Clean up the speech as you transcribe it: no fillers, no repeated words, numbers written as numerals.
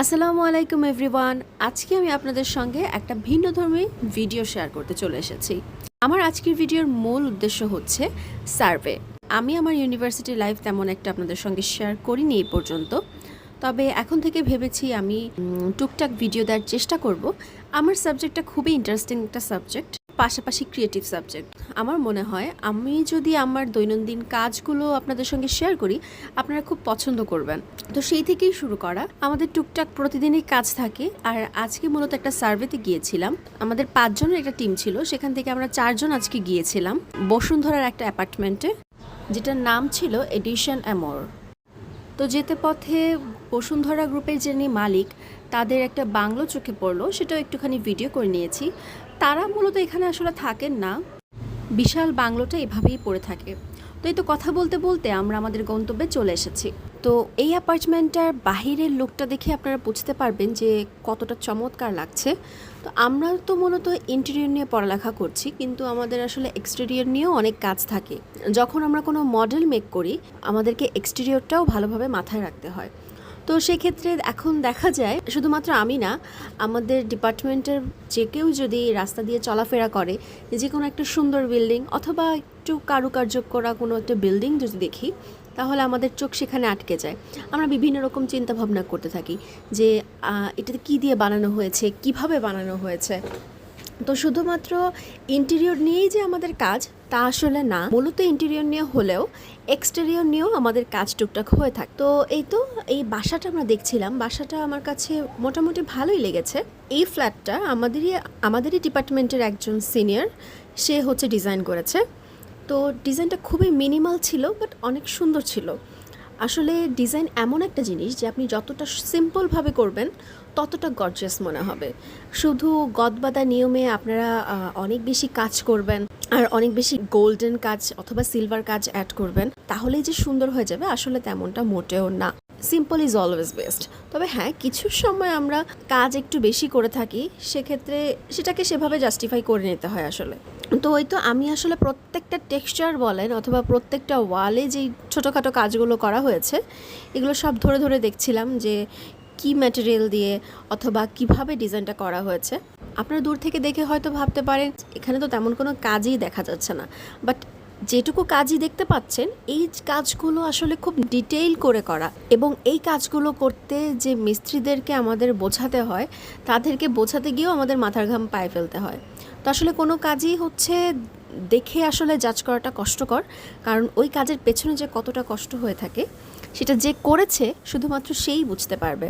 আসসালামু আলাইকুম এভরিওয়ান। আজকে আমি আপনাদের সঙ্গে একটা ভিন্নধর্মী ভিডিও শেয়ার করতে চলে এসেছি। আমার আজকের ভিডিওর মূল উদ্দেশ্য হচ্ছে সার্ভে। আমি আমার ইউনিভার্সিটি লাইফ তেমন একটা আপনাদের সঙ্গে শেয়ার করিনি এই পর্যন্ত, তবে এখন থেকে ভেবেছি আমি টুকটাক ভিডিও দেওয়ার চেষ্টা করব। আমার সাবজেক্টটা খুবই ইন্টারেস্টিং একটা সাবজেক্ট, পাশাপাশি ক্রিয়েটিভ সাবজেক্ট। আমার মনে হয় আমি যদি আমার দৈনন্দিন কাজগুলো আপনাদের সঙ্গে শেয়ার করি, আপনারা খুব পছন্দ করবেন। তো সেই থেকেই শুরু করা। আমাদের টুকটাক প্রতিদিনই কাজ থাকে, আর আজকে মূলত একটা সার্ভেতে গিয়েছিলাম। আমাদের 5 জনের একটা টিম ছিল, সেখান থেকে আমরা 4 জন আজকে গিয়েছিলাম বসুন্ধরার একটা অ্যাপার্টমেন্টে, যেটার নাম ছিল এডিশন অ্যামোর। তো যেতে পথে বসুন্ধরা গ্রুপের যিনি মালিক, তাদের একটা বাংলো চোখে পড়লো, সেটাও একটুখানি ভিডিও করে নিয়েছি। তারা মূলত এখানে আসলে থাকেন না, বিশাল বাংলোটা এভাবেই পড়ে থাকে। তো এই তো কথা বলতে বলতে আমরা আমাদের গন্তব্যে চলে এসেছি। তো এই অ্যাপার্টমেন্টটার বাহিরের লোকটা দেখে আপনারা বুঝতে পারবেন যে কতটা চমৎকার লাগছে। তো আমরা তো মূলত ইন্টেরিয়র নিয়ে পড়ালেখা করছি, কিন্তু আমাদের আসলে এক্সটেরিয়র নিয়েও অনেক কাজ থাকে। যখন আমরা কোনো মডেল মেক করি, আমাদেরকে এক্সটেরিয়রটাও ভালোভাবে মাথায় রাখতে হয়। তো সেক্ষেত্রে এখন দেখা যায় শুধুমাত্র আমি না, আমাদের ডিপার্টমেন্টের যে কেউ যদি রাস্তা দিয়ে চলাফেরা করে, যে কোনো একটা সুন্দর বিল্ডিং অথবা একটু কারুকার্য করা কোনো একটা বিল্ডিং যদি দেখি, তাহলে আমাদের চোখ সেখানে আটকে যায়। আমরা বিভিন্ন রকম চিন্তা ভাবনা করতে থাকি যে এটাতে কী দিয়ে বানানো হয়েছে, কিভাবে বানানো হয়েছে। তো শুধুমাত্র ইন্টেরিয়র নিয়েই যে আমাদের কাজ তা আসলে না, মূলত ইন্টেরিয়র নিয়ে হলেও এক্সটেরিয়র নিয়েও আমাদের কাজ টুকটাক হয়ে থাকে। তো এই বাসাটা আমরা দেখছিলাম, বাসাটা আমার কাছে মোটামুটি ভালোই লেগেছে। এই ফ্ল্যাটটা আমাদেরই ডিপার্টমেন্টের একজন সিনিয়র, সে হচ্ছে ডিজাইন করেছে। তো ডিজাইনটা খুবই মিনিমাল ছিল, বাট অনেক সুন্দর ছিল। আসলে ডিজাইন এমন একটা জিনিস যে আপনি যতটা সিম্পলভাবে করবেন ততটা গর্জিয়াস মনে হবে। শুধু গদবাঁধা নিয়মে আপনারা অনেক বেশি কাজ করবেন আর অনেক বেশি গোল্ডেন কাজ অথবা সিলভার কাজ অ্যাড করবেন, তাহলেই যে সুন্দর হয়ে যাবে, আসলে তেমনটা মোটেও না। Simple is always best. তবে হ্যাঁ, কিছু সময় আমরা কাজ একটু বেশি করে থাকি, সেক্ষেত্রে সেটাকে সেভাবে জাস্টিফাই করে নিতে হয় আসলে। তো ওই তো আমি আসলে প্রত্যেকটা টেক্সচার বলেন অথবা প্রত্যেকটা ওয়ালে যেই ছোটোখাটো কাজগুলো করা হয়েছে, এগুলো সব ধরে ধরে দেখছিলাম যে কি ম্যাটেরিয়াল দিয়ে অথবা কিভাবে ডিজাইনটা করা হয়েছে। আপনারা দূর থেকে দেখে হয়তো ভাবতে পারেন এখানে তো তেমন কোনো কাজই দেখা যাচ্ছে না, বাট যেটুকু কাজই দেখতে পাচ্ছেন, এই কাজগুলো আসলে খুব ডিটেইল করে করা। এবং এই কাজগুলো করতে যে মিস্ত্রিদেরকে আমাদের বোঝাতে হয়, তাদেরকে বোঝাতে গিয়েও আমাদের মাথার ঘাম পায়ে ফেলতে হয়। তো আসলে কোনো কাজই হচ্ছে দেখে আসলে জাজ করাটা কষ্টকর, কারণ ওই কাজের পেছনে যে কতটা কষ্ট হয়ে থাকে, সেটা যে করেছে শুধুমাত্র সেই বুঝতে পারবে।